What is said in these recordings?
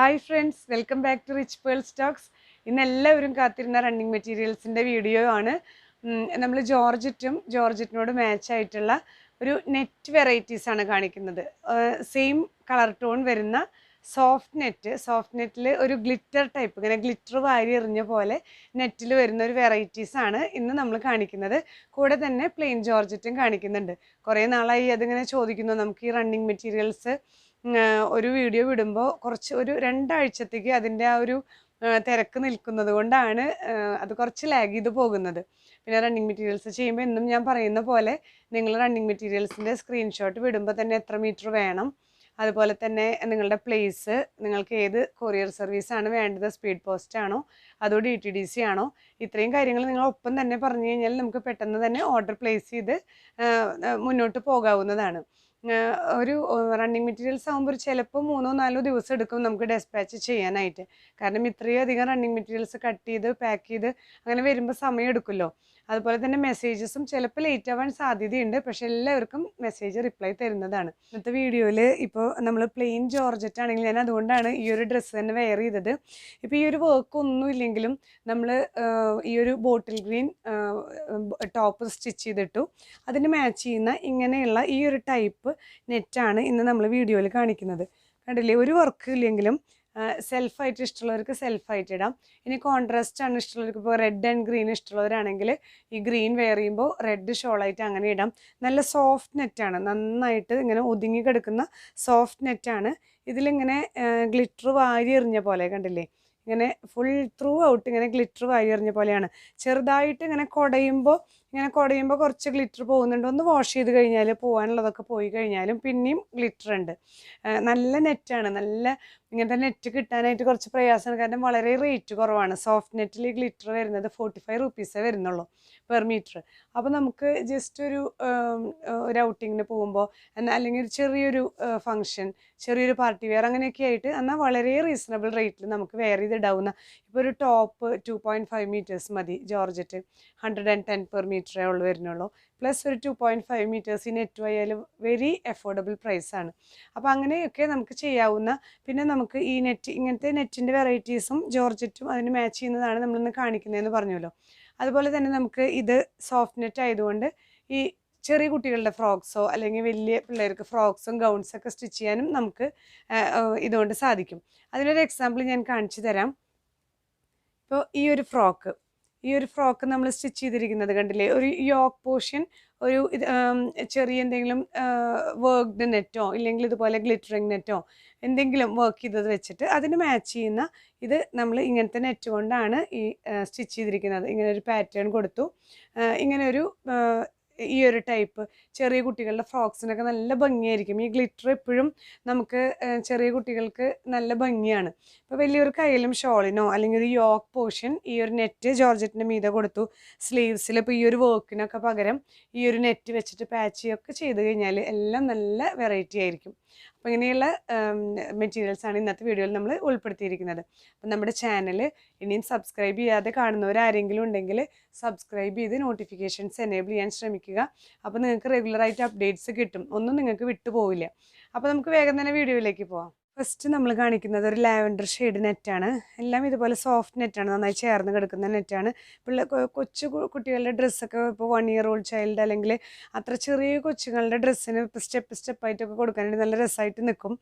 Hi friends, welcome back to Richpearls Talkzz. ഇന്നെല്ലാവരും കാത്തിരുന്ന running മെറ്റീരിയൽസിൻ്റെ video ആണ്. നമ്മൾ ജോർജറ്റിനോട് മാച്ച് ആയിട്ടുള്ള ഒരു നെറ്റ് വെറൈറ്റീസ് ആണ് കാണിക്കുന്നത്. സെയിം കളർ ടോൺ വരുന്ന സോഫ്റ്റ് നെറ്റിൽ ഒരു ഗ്ലിറ്റർ ടൈപ്പ്, ഇങ്ങനെ ഗ്ലിറ്റർ വാരി എറിഞ്ഞ പോലെ നെറ്റിൽ വരുന്ന ഒരു വെറൈറ്റീസ് ആണ് ഇന്ന് നമ്മൾ കാണിക്കുന്നത്. കൂടെ തന്നെ പ്ലെയിൻ ജോർജറ്റും കാണിക്കുന്നുണ്ട്. കുറേ നാളായി അതിങ്ങനെ ചോദിക്കുന്നു, നമുക്ക് ഈ റണ്ണിങ് മെറ്റീരിയൽസ് ഒരു വീഡിയോ വിടുമ്പോൾ കുറച്ച് ഒരു 2 ആഴ്ചത്തേക്ക് അതിൻ്റെ ആ ഒരു തിരക്ക് നിൽക്കുന്നത് കൊണ്ടാണ് അത് കുറച്ച് ലാഗ് ചെയ്ത് പോകുന്നത്. പിന്നെ റണ്ണിങ് മെറ്റീരിയൽസ് ചെയ്യുമ്പോൾ എന്നും ഞാൻ പറയുന്ന പോലെ നിങ്ങൾ റണ്ണിങ് മെറ്റീരിയൽസിൻ്റെ സ്ക്രീൻഷോട്ട് വിടുമ്പോൾ തന്നെ എത്ര മീറ്റർ വേണം, അതുപോലെ തന്നെ നിങ്ങളുടെ പ്ലേസ്, നിങ്ങൾക്ക് ഏത് കൊറിയർ സർവീസാണ് വേണ്ടത്, സ്പീഡ് പോസ്റ്റ് ആണോ അതോ DTDC ആണോ, ഇത്രയും കാര്യങ്ങൾ നിങ്ങൾ ഒപ്പം തന്നെ പറഞ്ഞു കഴിഞ്ഞാൽ നമുക്ക് പെട്ടെന്ന് തന്നെ ഓർഡർ പ്ലേസ് ചെയ്ത് മുന്നോട്ട് പോകാവുന്നതാണ്. ഒരു റണ്ണിങ് മെറ്റീരിയൽസ് ആകുമ്പോൾ ചിലപ്പോൾ 3-4 ദിവസം എടുക്കും നമുക്ക് ഡെസ്പാച്ച് ചെയ്യാനായിട്ട്. കാരണം ഇത്രയും അധികം റണ്ണിങ് മെറ്റീരിയൽസ് കട്ട് ചെയ്ത് പാക്ക് ചെയ്ത് അങ്ങനെ വരുമ്പോൾ സമയം എടുക്കുമല്ലോ. അതുപോലെ തന്നെ മെസ്സേജസും ചിലപ്പോൾ ലേറ്റ് ആവാൻ സാധ്യതയുണ്ട്, പക്ഷെ എല്ലാവർക്കും മെസ്സേജ് റിപ്ലൈ തരുന്നതാണ്. ഇന്നത്തെ വീഡിയോയിൽ ഇപ്പോൾ നമ്മൾ പ്ലെയിൻ ജോർജറ്റ് ആണെങ്കിൽ ഞാൻ അതുകൊണ്ടാണ് ഈ ഒരു ഡ്രസ്സ് തന്നെ വെയർ ചെയ്തത്. ഇപ്പോൾ ഈ ഒരു വർക്ക് ഒന്നും ഇല്ലെങ്കിലും നമ്മൾ ഈ ഒരു ബോട്ടിൽ ഗ്രീൻ ടോപ്പ് സ്റ്റിച്ച് ചെയ്തിട്ടു. അതിന് മാച്ച് ചെയ്യുന്ന ഇങ്ങനെയുള്ള ഈ ഒരു ടൈപ്പ് നെറ്റാണ് ഇന്ന് നമ്മൾ വീഡിയോയിൽ കാണിക്കുന്നത്. കണ്ടില്ലേ, ഒരു വർക്ക് ഇല്ലെങ്കിലും സെൽഫായിട്ട് ഇഷ്ടമുള്ളവർക്ക് സെൽഫായിട്ട് ഇടാം. ഇനി കോൺട്രാസ്റ്റ് ആണ് ഇഷ്ടമുള്ളവർക്ക്, ഇപ്പോൾ റെഡ് ആൻഡ് ഗ്രീൻ ഇഷ്ടമുള്ളവരാണെങ്കിൽ ഈ ഗ്രീൻ വെയർ ചെയ്യുമ്പോൾ റെഡ് ഷോളായിട്ട് അങ്ങനെ ഇടാം. നല്ല സോഫ്റ്റ് നെറ്റാണ്, നന്നായിട്ട് ഇങ്ങനെ ഒതുങ്ങി കിടക്കുന്ന സോഫ്റ്റ് നെറ്റാണ്. ഇതിലിങ്ങനെ ഗ്ലിറ്റർ വാരി എറിഞ്ഞ പോലെ കണ്ടില്ലേ, ഇങ്ങനെ ഫുൾ ത്രൂ ഔട്ട് ഇങ്ങനെ ഗ്ലിറ്റർ വാരി എറിഞ്ഞ പോലെയാണ്. ചെറുതായിട്ട് ഇങ്ങനെ കുടയുമ്പോൾ കുറച്ച് ഗ്ലിറ്റർ പോകുന്നുണ്ട്. ഒന്ന് വാഷ് ചെയ്ത് കഴിഞ്ഞാൽ പോകാനുള്ളതൊക്കെ പോയി കഴിഞ്ഞാലും പിന്നെയും ഗ്ലിറ്റർ ഉണ്ട്. നല്ല നെറ്റാണ്. നല്ല ഇങ്ങനത്തെ നെറ്റ് കിട്ടാനായിട്ട് കുറച്ച് പ്രയാസമാണ്, കാരണം വളരെ റേറ്റ് കുറവാണ്. സോഫ്റ്റ് നെറ്റിൽ ഗ്ലിറ്റർ വരുന്നത് 45 റുപ്പീസേ വരുന്നുള്ളൂ പെർ മീറ്റർ. അപ്പോൾ നമുക്ക് ജസ്റ്റ് ഒരു ഔട്ടിങ്ങിന് പോകുമ്പോൾ അല്ലെങ്കിൽ ഒരു ചെറിയൊരു ഫങ്ഷൻ, ചെറിയൊരു പാർട്ടി വെയർ അങ്ങനെയൊക്കെ ആയിട്ട് എന്നാൽ വളരെ റീസണബിൾ റേറ്റിൽ നമുക്ക് വെയർ ചെയ്തിടാവുന്ന, ഇപ്പോൾ ഒരു ടോപ്പ് 2.5 മീറ്റേഴ്സ് മതി ജോർജറ്റ്, 110 പെർ മീറ്ററേ ഉള്ളൂ വരുന്നുള്ളൂ. പ്ലസ് ഒരു 2.5 മീറ്റേഴ്സ് ഈ നെറ്റ് ആയാലും വെരി അഫോർഡബിൾ പ്രൈസാണ്. അപ്പോൾ അങ്ങനെയൊക്കെ നമുക്ക് ചെയ്യാവുന്ന, പിന്നെ നമുക്ക് ഈ ഇങ്ങനത്തെ നെറ്റിൻ്റെ വെറൈറ്റീസും ജോർജറ്റും അതിന് മാച്ച് ചെയ്യുന്നതാണ് നമ്മളിന്ന് കാണിക്കുന്നതെന്ന് പറഞ്ഞല്ലോ. അതുപോലെ തന്നെ നമുക്ക് ഇത് സോഫ്റ്റ് നെറ്റ് ആയതുകൊണ്ട് ഈ ചെറിയ കുട്ടികളുടെ ഫ്രോക്സോ അല്ലെങ്കിൽ വലിയ പിള്ളേർക്ക് ഫ്രോക്സും ഗൗൺസൊക്കെ സ്റ്റിച്ച് ചെയ്യാനും നമുക്ക് ഇതുകൊണ്ട് സാധിക്കും. അതിനൊരു എക്സാമ്പിൾ ഞാൻ കാണിച്ചു തരാം. ഇപ്പോൾ ഈ ഒരു ഫ്രോക്ക് നമ്മൾ സ്റ്റിച്ച് ചെയ്തിരിക്കുന്നത് കണ്ടില്ലേ, ഒരു യോക്ക് പോർഷൻ ഒരു ചെറിയ എന്തെങ്കിലും വർക്ക്ഡ് നെറ്റോ ഇല്ലെങ്കിൽ ഇതുപോലെ ഗ്ലിറ്ററിങ് നെറ്റോ എന്തെങ്കിലും വർക്ക് ചെയ്തത് വെച്ചിട്ട് അതിന് മാച്ച് ചെയ്യുന്ന ഇത് നമ്മൾ ഇങ്ങനത്തെ നെറ്റ് കൊണ്ടാണ് ഈ സ്റ്റിച്ച് ചെയ്തിരിക്കുന്നത്. ഇങ്ങനെ ഒരു പാറ്റേൺ കൊടുത്തു. ഇങ്ങനെ ഈ ഒരു ടൈപ്പ് ചെറിയ കുട്ടികളുടെ ഫ്രോക്സിനൊക്കെ നല്ല ഭംഗിയായിരിക്കും. ഈ ഗ്ലിറ്റർ എപ്പോഴും നമുക്ക് ചെറിയ കുട്ടികൾക്ക് നല്ല ഭംഗിയാണ്. ഇപ്പോൾ വലിയൊരു ഷോളിനോ അല്ലെങ്കിൽ ഒരു യോക്ക് പോർഷൻ ഈ ഒരു നെറ്റ് ജോർജറ്റിൻ്റെ മീതെ കൊടുത്തു. സ്ലീവ്സിൽ ഇപ്പോൾ ഈ ഒരു വർക്കിനൊക്കെ പകരം ഈ ഒരു നെറ്റ് വെച്ചിട്ട് പാച്ചൊക്കെ ചെയ്ത് കഴിഞ്ഞാൽ എല്ലാം നല്ല വെറൈറ്റി ആയിരിക്കും. അപ്പോൾ ഇങ്ങനെയുള്ള മെറ്റീരിയൽസാണ് ഇന്നത്തെ വീഡിയോയിൽ നമ്മൾ ഉൾപ്പെടുത്തിയിരിക്കുന്നത്. അപ്പം നമ്മുടെ ചാനൽ ഇനിയും സബ്സ്ക്രൈബ് ചെയ്യാതെ കാണുന്നവരാരെങ്കിലും ഉണ്ടെങ്കിൽ സബ്സ്ക്രൈബ് ചെയ്ത് നോട്ടിഫിക്കേഷൻസ് എനേബിൾ ചെയ്യാൻ ശ്രമിക്കുക. അപ്പോൾ നിങ്ങൾക്ക് റെഗുലറായിട്ട് അപ്ഡേറ്റ്സ് കിട്ടും, ഒന്നും നിങ്ങൾക്ക് വിട്ടുപോവില്ല. അപ്പോൾ നമുക്ക് വേഗം തന്നെ വീഡിയോയിലേക്ക് പോവാം. ഫസ്റ്റ് നമ്മൾ കാണിക്കുന്നത് ഒരു ലാവൻഡർ ഷെയ്ഡ് നെറ്റാണ്. എല്ലാം ഇതുപോലെ സോഫ്റ്റ് നെറ്റാണ്, നന്നായി ചേർന്ന് കിടക്കുന്ന നെറ്റാണ്. കൊച്ചു കുട്ടികളുടെ ഡ്രസ്സൊക്കെ ഇപ്പോൾ 1 ഇയർ ഓൾഡ് ചൈൽഡ് അല്ലെങ്കിൽ അത്ര ചെറിയ കൊച്ചുങ്ങളുടെ ഡ്രസ്സിന് ഇപ്പോൾ സ്റ്റെപ്പായിട്ടൊക്കെ കൊടുക്കാനായിട്ട് നല്ല രസമായിട്ട് നിൽക്കും.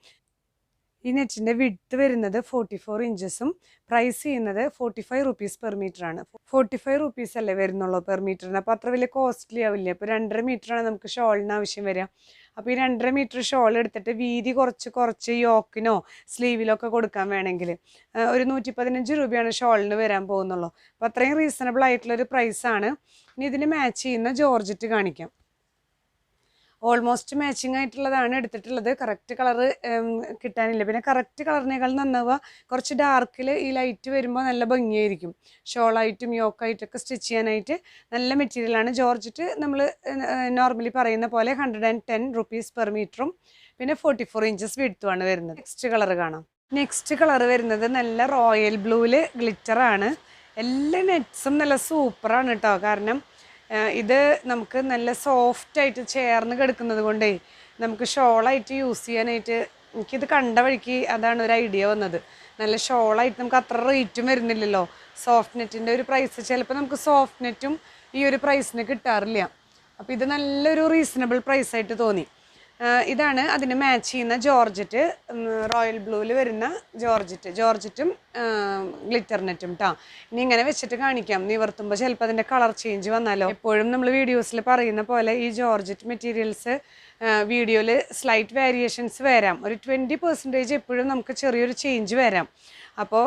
ഈ നെറ്റിൻ്റെ വിഡ്ത്ത് വരുന്നത് 44 ഇഞ്ചസും പ്രൈസ് ചെയ്യുന്നത് 45 റുപ്പീസ് പെർ മീറ്ററാണ്. 45 റുപ്പീസ് അല്ലേ വരുന്നുള്ളൂ പെർ മീറ്ററിന്, അപ്പോൾ അത്ര വലിയ കോസ്റ്റ്ലി ആവില്ല. ഇപ്പോൾ 2.5 മീറ്ററാണ് നമുക്ക് ഷോളിന് ആവശ്യം വരിക. അപ്പോൾ ഈ 2.5 മീറ്റർ ഷോൾ എടുത്തിട്ട് വീതി കുറച്ച് യോക്കിനോ സ്ലീവിലോ ഒക്കെ കൊടുക്കാൻ വേണമെങ്കിൽ ഒരു 115 രൂപയാണ് ഷോളിന് വരാൻ പോകുന്നുള്ളൂ. അപ്പോൾ അത്രയും റീസണബിൾ ആയിട്ടുള്ളൊരു പ്രൈസാണ്. ഇനി ഇതിന് മാച്ച് ചെയ്യുന്ന ജോർജറ്റ് കാണിക്കാം. ഓൾമോസ്റ്റ് മാച്ചിങ് ആയിട്ടുള്ളതാണ് എടുത്തിട്ടുള്ളത്. കറക്റ്റ് കളറ് കിട്ടാനില്ല. പിന്നെ കറക്റ്റ് കളറിനേക്കാൾ നന്നാവുക കുറച്ച് ഡാർക്കിൽ ഈ ലൈറ്റ് വരുമ്പോൾ നല്ല ഭംഗിയായിരിക്കും. ഷോളായിട്ടും യോക്കായിട്ടൊക്കെ സ്റ്റിച്ച് ചെയ്യാനായിട്ട് നല്ല മെറ്റീരിയലാണ്. ജോർജറ്റ് നമ്മൾ നോർമലി പറയുന്ന പോലെ 110 റുപ്പീസ് പെർ മീറ്ററും പിന്നെ 44 ഇഞ്ചസ് വിഡ്ത്തുമാണ് വരുന്നത്. നെക്സ്റ്റ് കളർ കാണാം. നെക്സ്റ്റ് കളർ വരുന്നത് നല്ല റോയൽ ബ്ലൂവിൽ ഗ്ലിറ്ററാണ്. എല്ലാ നെറ്റ്സും നല്ല സൂപ്പറാണ് കേട്ടോ. കാരണം ഇത് നമുക്ക് നല്ല സോഫ്റ്റായിട്ട് ചേർന്ന് കിടക്കുന്നത് കൊണ്ടേ നമുക്ക് ഷോളായിട്ട് യൂസ് ചെയ്യാനായിട്ട് എനിക്കിത് കണ്ട വഴിക്ക് അതാണ് ഒരു ഐഡിയ വന്നത്. നല്ല ഷോളായിട്ട് നമുക്ക് അത്ര റേറ്റും വരുന്നില്ലല്ലോ. സോഫ്റ്റ് നെറ്റിൻ്റെ ഒരു പ്രൈസ് ചിലപ്പോൾ നമുക്ക് സോഫ്റ്റ് നെറ്റും ഈ ഒരു പ്രൈസിന് കിട്ടാറില്ല. അപ്പോൾ ഇത് നല്ലൊരു റീസണബിൾ പ്രൈസായിട്ട് തോന്നി. ഇതാണ് അതിന് മാച്ച് ചെയ്യുന്ന ജോർജറ്റ്, റോയൽ ബ്ലൂവിൽ വരുന്ന ജോർജറ്റും ഗ്ലിറ്റർ നെറ്റും കേട്ടോ. ഇനി ഇങ്ങനെ വെച്ചിട്ട് കാണിക്കാം, നിവർത്തുമ്പോൾ ചിലപ്പോൾ അതിൻ്റെ കളർ ചേഞ്ച് വന്നാലോ. എപ്പോഴും നമ്മൾ വീഡിയോസിൽ പറയുന്ന പോലെ ഈ ജോർജറ്റ് മെറ്റീരിയൽസ് വീഡിയോയിൽ സ്ലൈറ്റ് വേരിയേഷൻസ് വരാം. ഒരു 20% എപ്പോഴും നമുക്ക് ചെറിയൊരു ചേഞ്ച് വരാം. അപ്പോൾ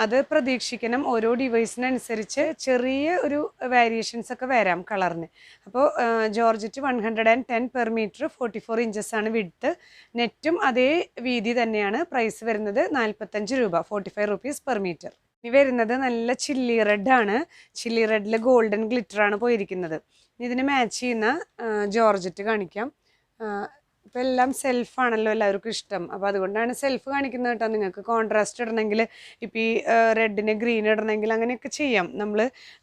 അത് പ്രതീക്ഷിക്കണം. ഓരോ ഡിവൈസിനനുസരിച്ച് ചെറിയ ഒരു വേരിയേഷൻസ് ഒക്കെ വരാം കളറിന്. അപ്പോൾ ജോർജറ്റ് 110 പെർ മീറ്റർ, 44 ഇഞ്ചസ് ആണ് വിഡ്ത്ത്. നെറ്റും അതേ വീതി തന്നെയാണ്. പ്രൈസ് വരുന്നത് 45 രൂപ, 45 റുപ്പീസ് പെർ മീറ്റർ. ഇനി വരുന്നത് നല്ല ചില്ലി റെഡ് ആണ്. ചില്ലി റെഡിൽ ഗോൾഡൻ ഗ്ലിറ്റർ ആണ് പോയിരിക്കുന്നത്. ഇതിന് മാച്ച് ചെയ്യുന്ന ജോർജറ്റ് കാണിക്കാം. ഇപ്പം എല്ലാം സെൽഫാണല്ലോ എല്ലാവർക്കും ഇഷ്ടം. അപ്പോൾ അതുകൊണ്ടാണ് സെൽഫ് കാണിക്കുന്നത് കേട്ടോ. നിങ്ങൾക്ക് കോൺട്രാസ്റ്റ് ഇടണമെങ്കിൽ ഇപ്പോൾ ഈ റെഡിന് ഗ്രീൻ ഇടണമെങ്കിൽ അങ്ങനെയൊക്കെ ചെയ്യാം. നമ്മൾ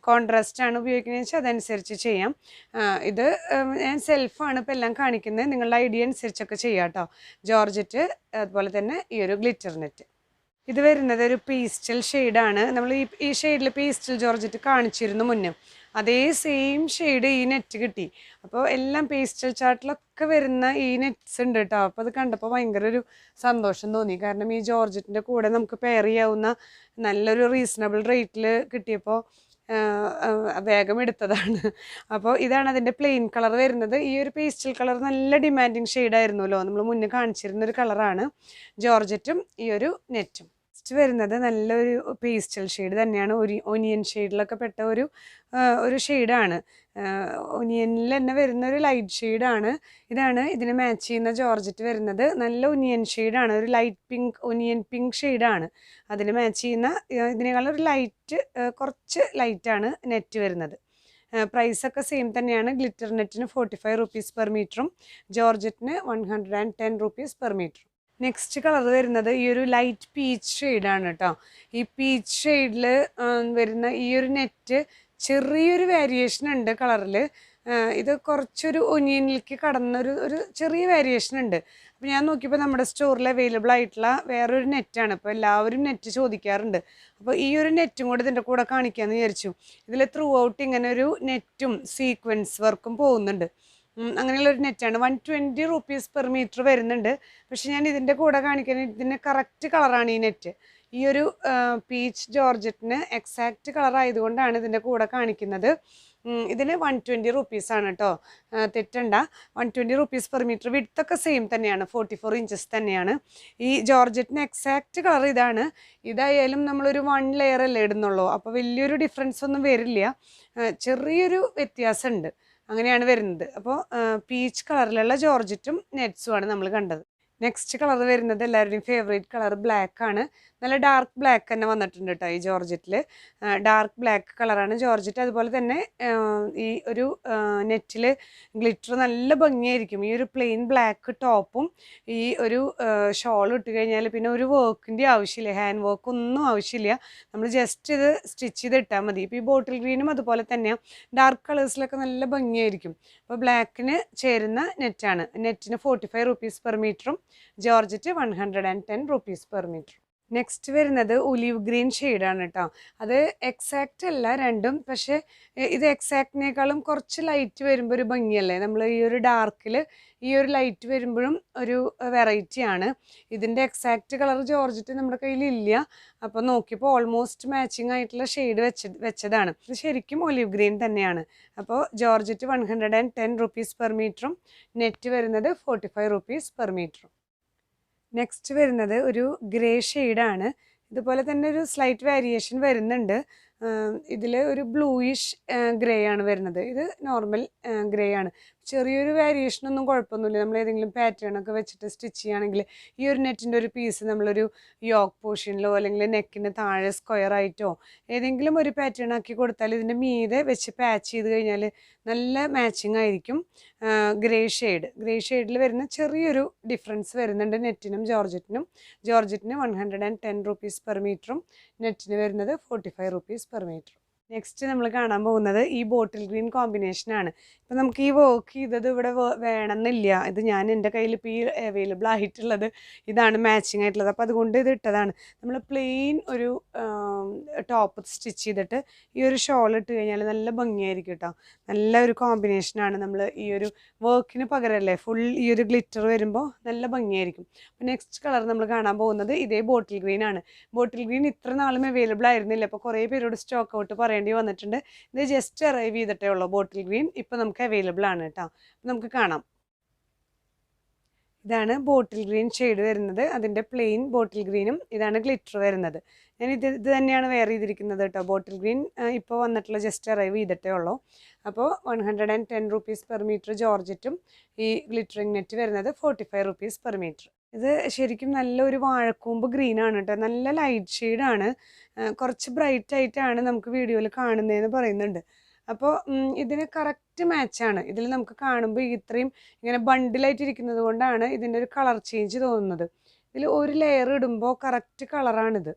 കോൺട്രാസ്റ്റ് ആണ് ഉപയോഗിക്കുന്നത് വെച്ചാൽ അതനുസരിച്ച് ചെയ്യാം. ഇത് ഞാൻ സെൽഫാണ് ഇപ്പോൾ എല്ലാം കാണിക്കുന്നത്. നിങ്ങളുടെ ഐഡിയ അനുസരിച്ചൊക്കെ ചെയ്യാം കേട്ടോ. ജോർജറ്റ്, അതുപോലെ തന്നെ ഈ ഒരു ഗ്ലിറ്റർ നെറ്റ്. ഇത് വരുന്നത് ഒരു പേസ്റ്റൽ ഷെയ്ഡാണ്. നമ്മൾ ഈ ഷെയ്ഡിൽ പേസ്റ്റൽ ജോർജറ്റ് കാണിച്ചിരുന്നു മുന്നേ. അതേ സെയിം ഷെയ്ഡ് ഈ നെറ്റ് കിട്ടി. അപ്പോൾ എല്ലാം പേസ്റ്റൽ ചാർട്ടിലൊക്കെ വരുന്ന ഈ നെറ്റ്സ് ഉണ്ട് കേട്ടോ. അപ്പോൾ അത് കണ്ടപ്പോൾ ഭയങ്കര ഒരു സന്തോഷം തോന്നി. കാരണം ഈ ജോർജറ്റിൻ്റെ കൂടെ നമുക്ക് പെയർ ചെയ്യാവുന്ന നല്ലൊരു റീസണബിൾ റേറ്റിൽ കിട്ടിയപ്പോൾ വേഗം എടുത്തതാണ്. അപ്പോൾ ഇതാണ് അതിൻ്റെ പ്ലെയിൻ കളർ വരുന്നത്. ഈ ഒരു പേസ്റ്റൽ കളർ നല്ല ഡിമാൻഡിങ് ഷെയ്ഡായിരുന്നല്ലോ, നമ്മൾ മുന്നേ കാണിച്ചിരുന്നൊരു കളറാണ്. ജോർജറ്റും ഈ ഒരു നെറ്റും. നെക്സ്റ്റ് വരുന്നത് നല്ലൊരു പേസ്റ്റൽ ഷെയ്ഡ് തന്നെയാണ്. ഒരു ഒനിയൻ ഷെയ്ഡിലൊക്കെ പെട്ട ഒരു ഷെയ്ഡാണ്. ഒനിയനിൽ തന്നെ വരുന്ന ഒരു ലൈറ്റ് ഷെയ്ഡാണ്. ഇതാണ് ഇതിന് മാച്ച് ചെയ്യുന്ന ജോർജറ്റ് വരുന്നത്. നല്ല ഒനിയൻ ഷെയ്ഡാണ്. ഒരു ലൈറ്റ് പിങ്ക്, ഒനിയൻ പിങ്ക് ഷെയ്ഡാണ് അതിന് മാച്ച് ചെയ്യുന്ന. ഇതിനേക്കാളൊരു കുറച്ച് ലൈറ്റാണ് നെറ്റ് വരുന്നത്. പ്രൈസൊക്കെ സെയിം തന്നെയാണ്. ഗ്ലിറ്റർ നെറ്റിന് 45 റുപ്പീസ് പെർ മീറ്ററും ജോർജറ്റിന് 110 റുപ്പീസ് പെർ മീറ്ററും. നെക്സ്റ്റ് കളർ വരുന്നത് ഈ ഒരു ലൈറ്റ് പീച്ച് ഷെയ്ഡാണ് കേട്ടോ. ഈ പീച്ച് ഷെയ്ഡിൽ വരുന്ന ഈ ഒരു നെറ്റ് ചെറിയൊരു വേരിയേഷൻ ഉണ്ട് കളറിൽ. ഇത് കുറച്ചൊരു ഒനിയനിലേക്ക് കടന്നൊരു ചെറിയ വേരിയേഷൻ ഉണ്ട്. അപ്പോൾ ഞാൻ നോക്കിയപ്പോൾ നമ്മുടെ സ്റ്റോറിൽ അവൈലബിൾ ആയിട്ടുള്ള വേറൊരു നെറ്റാണ്. അപ്പോൾ എല്ലാവരും നെറ്റ് ചോദിക്കാറുണ്ട്. അപ്പോൾ ഈ ഒരു നെറ്റും കൂടെ ഇതിൻ്റെ കൂടെ കാണിക്കാമെന്ന് വിചാരിച്ചു. ഇതിൽ ത്രൂ ഔട്ട് ഇങ്ങനെ ഒരു നെറ്റും സീക്വൻസ് വർക്കും പോകുന്നുണ്ട്. അങ്ങനെയുള്ളൊരു നെറ്റാണ്. 120 റുപ്പീസ് പെർ മീറ്റർ വരുന്നുണ്ട്. പക്ഷെ ഞാൻ ഇതിൻ്റെ കൂടെ കാണിക്കുന്നത് ഇതിന് കറക്റ്റ് കളറാണ് ഈ നെറ്റ്. ഈ ഒരു പീച്ച് ജോർജറ്റിന് എക്സാക്റ്റ് കളർ ആയതുകൊണ്ടാണ് ഇതിൻ്റെ കൂടെ കാണിക്കുന്നത്. ഇതിന് 120 റുപ്പീസാണ് കേട്ടോ, തെറ്റണ്ട. 120 റുപ്പീസ് പെർ മീറ്റർ. വിഡ്ത്തൊക്കെ സെയിം തന്നെയാണ്, 44 ഇഞ്ചസ് തന്നെയാണ്. ഈ ജോർജറ്റിന് എക്സാക്റ്റ് കളർ ഇതാണ്. ഇതായാലും നമ്മളൊരു 1 ലെയർ അല്ലേ ഇടുന്നുള്ളൂ. അപ്പോൾ വലിയൊരു ഡിഫറൻസ് ഒന്നും വരില്ല, ചെറിയൊരു വ്യത്യാസമുണ്ട്. അങ്ങനെയാണ് വരുന്നത്. അപ്പോൾ പീച്ച് കളറിലുള്ള ജോർജറ്റും നെറ്റ്സുമാണ് നമ്മൾ കണ്ടത്. നെക്സ്റ്റ് കളർ വരുന്നത് എല്ലാവരുടെയും ഫേവറേറ്റ് കളർ ബ്ലാക്ക് ആണ്. നല്ല ഡാർക്ക് ബ്ലാക്ക് തന്നെ വന്നിട്ടുണ്ട് കേട്ടോ ഈ ജോർജറ്റിൽ. ഡാർക്ക് ബ്ലാക്ക് കളറാണ് ജോർജറ്റ്. അതുപോലെ തന്നെ ഈ ഒരു നെറ്റിൽ ഗ്ലിറ്റർ നല്ല ഭംഗിയായിരിക്കും. ഈ ഒരു പ്ലെയിൻ ബ്ലാക്ക് ടോപ്പും ഈ ഒരു ഷോൾ ഇട്ട് കഴിഞ്ഞാൽ പിന്നെ ഒരു വർക്കിൻ്റെ ആവശ്യമില്ല, ഹാൻഡ് വർക്ക് ഒന്നും ആവശ്യമില്ല. നമ്മൾ ജസ്റ്റ് ഇത് സ്റ്റിച്ച് ചെയ്ത് ഇട്ടാൽ മതി. ഇപ്പോൾ ഈ ബോട്ടിൽ ഗ്രീനും അതുപോലെ തന്നെയാണ്. ഡാർക്ക് കളേഴ്സിലൊക്കെ നല്ല ഭംഗിയായിരിക്കും. അപ്പോൾ ബ്ലാക്കിന് ചേരുന്ന നെറ്റാണ്. നെറ്റിന് 45 റുപ്പീസ് പെർ മീറ്ററും georgette 110 rupees per metre. Next വരുന്നത് ഒലിവ് ഗ്രീൻ ഷെയ്ഡാണ് കേട്ടോ. അത് എക്സാക്റ്റ് അല്ല രണ്ടും, പക്ഷേ ഇത് എക്സാക്റ്റിനേക്കാളും കുറച്ച് ലൈറ്റ് വരുമ്പോൾ ഒരു ഭംഗിയല്ലേ. നമ്മൾ ഈ ഒരു ഡാർക്കിൽ ഈ ഒരു ലൈറ്റ് വരുമ്പോഴും ഒരു വെറൈറ്റിയാണ്. ഇതിൻ്റെ എക്സാക്റ്റ് കളർ ജോർജറ്റ് നമ്മുടെ കയ്യിലില്ല. അപ്പോൾ നോക്കിയപ്പോൾ ഓൾമോസ്റ്റ് മാച്ചിങ് ആയിട്ടുള്ള ഷെയ്ഡ് വെച്ചതാണ്. ഇത് ശരിക്കും ഒലിവ് ഗ്രീൻ തന്നെയാണ്. അപ്പോൾ ജോർജറ്റ് 110 റുപ്പീസ് പെർ മീറ്ററും നെറ്റ് വരുന്നത് 45 റുപ്പീസ് പെർ മീറ്ററും. നെക്സ്റ്റ് വരുന്നത് ഒരു ഗ്രേ ഷെയ്ഡാണ്. ഇതുപോലെ തന്നെ ഒരു സ്ലൈറ്റ് വേരിയേഷൻ വരുന്നുണ്ട്. ഇതിൽ ഒരു ബ്ലൂയിഷ് ഗ്രേ ആണ് വരുന്നത്. ഇത് നോർമൽ ഗ്രേ ആണ്. ചെറിയൊരു വേരിയേഷനൊന്നും കുഴപ്പമൊന്നുമില്ല. നമ്മൾ ഏതെങ്കിലും പാറ്റേൺ ഒക്കെ വെച്ചിട്ട് സ്റ്റിച്ച് ചെയ്യുകയാണെങ്കിൽ ഈ ഒരു നെറ്റിൻ്റെ ഒരു പീസ് നമ്മളൊരു യോക്ക് പോർഷനിലോ അല്ലെങ്കിൽ നെക്കിന് താഴെ സ്ക്വയർ ആയിട്ടോ ഏതെങ്കിലും ഒരു പാറ്റേൺ ആക്കി കൊടുത്താൽ ഇതിൻ്റെ മീതെ വെച്ച് പാച്ച് ചെയ്ത് കഴിഞ്ഞാൽ നല്ല മാച്ചിങ് ആയിരിക്കും. ഗ്രേ ഷെയ്ഡിൽ വരുന്ന ചെറിയൊരു ഡിഫറൻസ് വരുന്നുണ്ട് നെറ്റിനും ജോർജറ്റിനും. ജോർജറ്റിന് 110 റുപ്പീസ് പെർ മീറ്ററും നെറ്റിന് വരുന്നത് 45 റുപ്പീസ് പെർ മീറ്റർ. നെക്സ്റ്റ് നമ്മൾ കാണാൻ പോകുന്നത് ഈ ബോട്ടിൽ ഗ്രീൻ കോമ്പിനേഷനാണ്. ഇപ്പം നമുക്ക് ഈ വർക്ക് ചെയ്തത് ഇവിടെ വേണമെന്നില്ല. ഇത് ഞാൻ എൻ്റെ കയ്യിൽ ഇപ്പോൾ ഈ അവൈലബിൾ ആയിട്ടുള്ളത് ഇതാണ്, മാച്ചിങ് ആയിട്ടുള്ളത്. അപ്പോൾ അതുകൊണ്ട് ഇത് ഇട്ടതാണ്. നമ്മൾ പ്ലെയിൻ ഒരു ടോപ്പ് സ്റ്റിച്ച് ചെയ്തിട്ട് ഈ ഒരു ഷോൾ ഇട്ട് കഴിഞ്ഞാൽ നല്ല ഭംഗിയായിരിക്കും കേട്ടോ. നല്ല ഒരു കോമ്പിനേഷനാണ്. നമ്മൾ ഈ ഒരു വർക്കിന് പകരമല്ലേ ഫുൾ ഈ ഒരു ഗ്ലിറ്റർ വരുമ്പോൾ നല്ല ഭംഗിയായിരിക്കും. അപ്പോൾ നെക്സ്റ്റ് കളർ നമ്മൾ കാണാൻ പോകുന്നത് ഇതേ ബോട്ടിൽ ഗ്രീൻ ആണ്. ബോട്ടിൽ ഗ്രീൻ ഇത്ര നാളും അവൈലബിൾ ആയിരുന്നില്ല. അപ്പോൾ കുറേ പേരോട് സ്റ്റോക്ക് ഔട്ട് പറയേണ്ടി വന്നിട്ടുണ്ട്. ഇത് ജസ്റ്റ് അറൈവ് ചെയ്തിട്ടേ ഉള്ളൂ ബോട്ടിൽ ഗ്രീൻ. ഇപ്പോൾ നമുക്ക് അവൈലബിൾ ആണ് കേട്ടോ. നമുക്ക് കാണാം. ഇതാണ് ബോട്ടിൽ ഗ്രീൻ ഷെയ്ഡ് വരുന്നത്. അതിൻ്റെ പ്ലെയിൻ ബോട്ടിൽ ഗ്രീനും ഇതാണ് ഗ്ലിറ്റർ വരുന്നത്. ഞാൻ ഇത് തന്നെയാണ് വെയർ ചെയ്തിരിക്കുന്നത് കേട്ടോ. ബോട്ടിൽ ഗ്രീൻ ഇപ്പോൾ വന്നിട്ടുള്ള ജസ്റ്റ് അറൈവ് ചെയ്തിട്ടേ ഉള്ളൂ. അപ്പോൾ 110 rupees പെർ മീറ്റർ ജോർജറ്റും ഈ ഗ്ലിറ്ററിങ് നെറ്റ് വരുന്നത് 45 rupees പെർ മീറ്റർ. ഇത് ശരിക്കും നല്ലൊരു വാഴക്കൂമ്പ് ഗ്രീനാണ് കേട്ടോ. നല്ല ലൈറ്റ് ഷെയ്ഡാണ്. കുറച്ച് ബ്രൈറ്റ് ആയിട്ടാണ് നമുക്ക് വീഡിയോയിൽ കാണുന്നതെന്ന് പറയുന്നുണ്ട്. അപ്പോൾ ഇതിന് കറക്റ്റ് മാച്ചാണ്. ഇതിൽ നമുക്ക് കാണുമ്പോൾ ഇത്രയും ഇങ്ങനെ ബണ്ടിലായിട്ടിരിക്കുന്നത് കൊണ്ടാണ് ഇതിൻ്റെ ഒരു കളർ ചേഞ്ച് തോന്നുന്നത്. ഇതിൽ ഒരു ലെയർ ഇടുമ്പോൾ കറക്റ്റ് കളറാണിത്.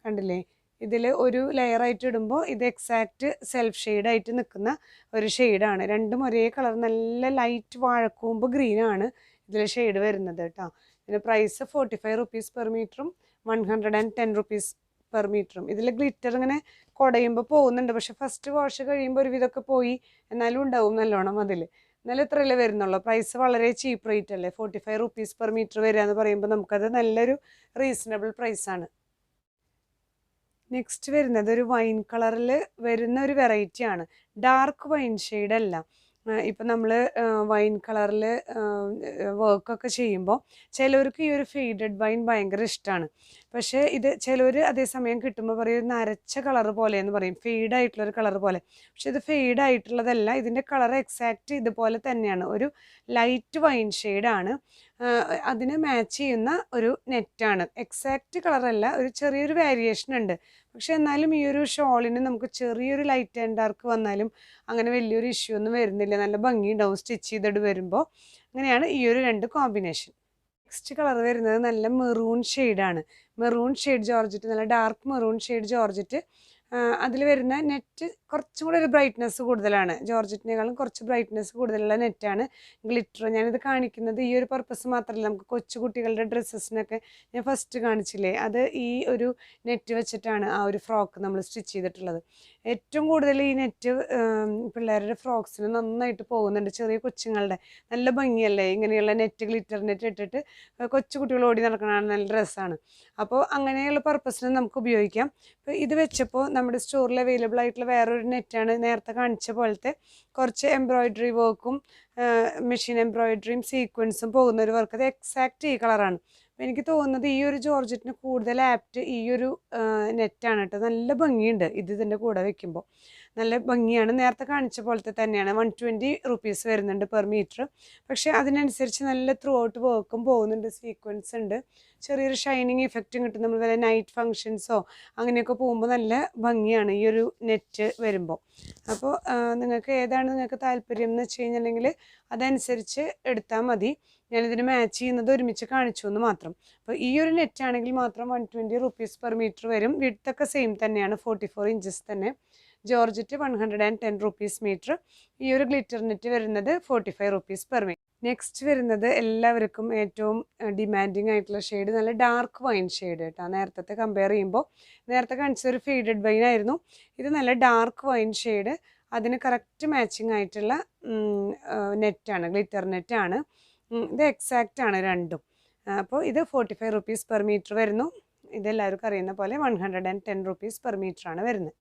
കണ്ടില്ലേ? ഇതിൽ ഒരു ലെയറായിട്ട് ഇടുമ്പോൾ ഇത് എക്സാക്റ്റ് സെൽഫ് ഷെയ്ഡായിട്ട് നിൽക്കുന്ന ഒരു ഷെയ്ഡാണ്. രണ്ടും ഒരേ കളർ, നല്ല ലൈറ്റ് വാഴക്കൂമ്പ് ഗ്രീനാണ് ഇതിൽ ഷെയ്ഡ് വരുന്നത് കേട്ടോ. ഇതിന് പ്രൈസ് 45 rupees പെർ മീറ്ററും 110 rupees പെർ മീറ്ററും. ഇതിൽ ഗ്ലിറ്റർ ഇങ്ങനെ കുടയുമ്പോൾ പോകുന്നുണ്ട്. പക്ഷെ ഫസ്റ്റ് വാഷ് കഴിയുമ്പോൾ ഒരു വിധമൊക്കെ പോയി, എന്നാലും ഉണ്ടാവും നല്ലോണം അതിൽ. എന്നാലും ഇത്രയല്ലേ വരുന്നുള്ളൂ. പ്രൈസ് വളരെ ചീപ്പ് റേറ്റ് അല്ലേ. 45 rupees പെർ മീറ്റർ വരിക എന്ന് പറയുമ്പോൾ നമുക്കത് നല്ലൊരു റീസണബിൾ പ്രൈസാണ്. നെക്സ്റ്റ് വരുന്നത് ഒരു വൈൻ കളറിൽ വരുന്ന ഒരു വെറൈറ്റിയാണ്. ഡാർക്ക് വൈൻ ഷെയ്ഡല്ല. ഇപ്പം നമ്മൾ വൈൻ കളറിൽ വർക്കൊക്കെ ചെയ്യുമ്പോൾ ചിലവർക്ക് ഈ ഒരു ഫെയ്ഡഡ് വൈൻ ഭയങ്കര ഇഷ്ടമാണ്. പക്ഷേ ഇത് ചിലവർ അതേസമയം കിട്ടുമ്പോൾ പറയും നരച്ച കളർ പോലെ എന്ന് പറയും, ഫെയ്ഡായിട്ടുള്ളൊരു കളർ പോലെ. പക്ഷെ ഇത് ഫെയ്ഡായിട്ടുള്ളതല്ല. ഇതിൻ്റെ കളർ എക്സാക്റ്റ് ഇതുപോലെ തന്നെയാണ്. ഒരു ലൈറ്റ് വൈൻ ഷെയ്ഡാണ്. അതിന് മാച്ച് ചെയ്യുന്ന ഒരു നെറ്റാണ്. എക്സാക്റ്റ് കളറല്ല, ഒരു ചെറിയൊരു വേരിയേഷൻ ഉണ്ട്. പക്ഷെ എന്നാലും ഈ ഒരു ഷോളിന് നമുക്ക് ചെറിയൊരു ലൈറ്റ് ആൻഡ് ഡാർക്ക് വന്നാലും അങ്ങനെ വലിയൊരു ഇഷ്യൂ ഒന്നും വരുന്നില്ല. നല്ല ഭംഗിയുണ്ടാവും സ്റ്റിച്ച് ചെയ്തിട്ട് വരുമ്പോൾ. അങ്ങനെയാണ് ഈ ഒരു രണ്ട് കോമ്പിനേഷൻ. നെക്സ്റ്റ് കളർ വരുന്നത് നല്ല മെറൂൺ ഷെയ്ഡാണ്. മെറൂൺ ഷെയ്ഡ് ജോർജറ്റ്, നല്ല ഡാർക്ക് മെറൂൺ ഷെയ്ഡ് ജോർജറ്റ്. അതിൽ വരുന്ന നെറ്റ് കുറച്ചും കൂടെ ഒരു ബ്രൈറ്റ്നെസ് കൂടുതലാണ്. ജോർജറ്റിനേക്കാളും കുറച്ച് ബ്രൈറ്റ്നെസ് കൂടുതലുള്ള നെറ്റാണ്. ഗ്ലിറ്റർ ഞാനിത് കാണിക്കുന്നത് ഈ ഒരു പർപ്പസ് മാത്രമല്ല, നമുക്ക് കൊച്ചുകുട്ടികളുടെ ഡ്രസ്സസിനൊക്കെ ഞാൻ ഫസ്റ്റ് കാണിച്ചില്ലേ, അത് ഈ ഒരു നെറ്റ് വെച്ചിട്ടാണ് ആ ഒരു ഫ്രോക്ക് നമ്മൾ സ്റ്റിച്ച് ചെയ്തിട്ടുള്ളത്. ഏറ്റവും കൂടുതൽ ഈ നെറ്റ് പിള്ളേരുടെ ഫ്രോക്സിന് നന്നായിട്ട് പോകുന്നുണ്ട്. ചെറിയ കൊച്ചുങ്ങളുടെ നല്ല ഭംഗിയല്ലേ ഇങ്ങനെയുള്ള നെറ്റ്, ഗ്ലിറ്റർ നെറ്റ് ഇട്ടിട്ട് കൊച്ചുകുട്ടികൾ ഓടി നടക്കണതാണ്, നല്ല ഡ്രസ്സാണ്. അപ്പോൾ അങ്ങനെയുള്ള പർപ്പസിന് നമുക്ക് ഉപയോഗിക്കാം. ഇപ്പോൾ ഇത് വെച്ചപ്പോൾ നമ്മുടെ സ്റ്റോറിൽ അവൈലബിൾ ആയിട്ടുള്ള വേറൊരു നെറ്റാണ് നേരത്തെ കാണിച്ച പോലത്തെ. കുറച്ച് എംബ്രോയിഡറി വർക്കും മെഷീൻ എംബ്രോയിഡറിയും സീക്വൻസും പോകുന്ന ഒരു വർക്ക്. അത് എക്സാക്റ്റ് ഈ കളറാണ്. അപ്പോൾ എനിക്ക് തോന്നുന്നത് ഈ ഒരു ജോർജറ്റിന് കൂടുതൽ ആപ്റ്റ് ഈ ഒരു നെറ്റാണ് കേട്ടോ. നല്ല ഭംഗിയുണ്ട് ഇതിൻ്റെ കൂടെ വെക്കുമ്പോൾ, നല്ല ഭംഗിയാണ്. നേരത്തെ കാണിച്ച പോലത്തെ തന്നെയാണ്. 120 rupees വരുന്നുണ്ട് പെർ മീറ്റർ. പക്ഷേ അതിനനുസരിച്ച് നല്ല ത്രൂ ഔട്ട് വർക്കും പോകുന്നുണ്ട്, സീക്വൻസ് ഉണ്ട്, ചെറിയൊരു ഷൈനിങ് ഇഫക്റ്റും കിട്ടും. നമ്മൾ വല്ല നൈറ്റ് ഫങ്ഷൻസോ അങ്ങനെയൊക്കെ പോകുമ്പോൾ നല്ല ഭംഗിയാണ് ഈ ഒരു നെറ്റ് വരുമ്പോൾ. അപ്പോൾ നിങ്ങൾക്ക് ഏതാണ് നിങ്ങൾക്ക് താല്പര്യം എന്ന് വെച്ച് കഴിഞ്ഞിട്ടുണ്ടെങ്കിൽ അതനുസരിച്ച് എടുത്താൽ മതി. ഞാനിതിന് മാച്ച് ചെയ്യുന്നത് ഒരുമിച്ച് കാണിച്ചു എന്ന് മാത്രം. അപ്പോൾ ഈ ഒരു നെറ്റ് ആണെങ്കിൽ മാത്രം 120 rupees പെർ മീറ്റർ വരും. വിഡ്ത്തൊക്കെ സെയിം തന്നെയാണ്, 44 inches തന്നെ. Georgette 110 rupees metre. ഈ ഒരു ഗ്ലിറ്റർ നെറ്റ് വരുന്നത് 45 rupees പെർ മീറ്റർ. നെക്സ്റ്റ് വരുന്നത് എല്ലാവർക്കും ഏറ്റവും ഡിമാൻഡിങ് ആയിട്ടുള്ള ഷെയ്ഡ്, നല്ല ഡാർക്ക് വൈൻ ഷെയ്ഡ് കേട്ടോ. നേരത്തെ കമ്പയർ ചെയ്യുമ്പോൾ നേരത്തെ കാണിച്ചത് ഒരു ഫെയ്ഡഡ് വൈൻ ആയിരുന്നു. ഇത് നല്ല ഡാർക്ക് വൈൻ ഷെയ്ഡ്. അതിന് കറക്റ്റ് മാച്ചിങ് ആയിട്ടുള്ള നെറ്റാണ്, ഗ്ലിറ്റർ നെറ്റാണ്. ഇത് എക്സാക്റ്റ് ആണ് രണ്ടും. അപ്പോൾ ഇത് 45 rupees പെർ മീറ്റർ വരുന്നു. ഇതെല്ലാവർക്കും അറിയുന്ന പോലെ 110 rupees പെർ മീറ്ററാണ് വരുന്നത്.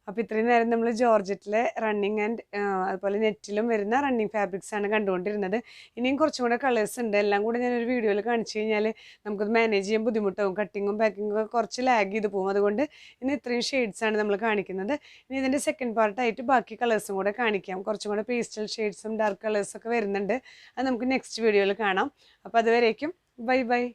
അപ്പോൾ ഇത്രയും നേരം നമ്മൾ ജോർജറ്റിലെ റണ്ണിങ് ആൻഡ് അതുപോലെ നെറ്റിലും വരുന്ന റണ്ണിങ് ഫാബ്രിക്സ് ആണ് കണ്ടുകൊണ്ടിരുന്നത്. ഇനിയും കുറച്ചും കൂടെ കളേഴ്സ് ഉണ്ട്. എല്ലാം കൂടെ ഞാനൊരു വീഡിയോയിൽ കാണിച്ചു കഴിഞ്ഞാൽ നമുക്കത് മാനേജ് ചെയ്യാൻ ബുദ്ധിമുട്ടാവും. കട്ടിങ്ങും പാക്കിങ്ങും ഒക്കെ കുറച്ച് ലാഗ് ചെയ്ത് പോകും. അതുകൊണ്ട് ഇന്ന് ഇത്രയും ഷെയ്ഡ്സാണ് നമ്മൾ കാണിക്കുന്നത്. ഇനി ഇതിൻ്റെ സെക്കൻഡ് പാർട്ടായിട്ട് ബാക്കി കളേഴ്സും കൂടെ കാണിക്കാം. കുറച്ചും കൂടെ പേസ്റ്റൽ ഷെയ്ഡ്സും ഡാർക്ക് കളേഴ്സൊക്കെ വരുന്നുണ്ട്. അത് നമുക്ക് നെക്സ്റ്റ് വീഡിയോയിൽ കാണാം. അപ്പോൾ അതുവരേക്കും ബൈ ബൈ.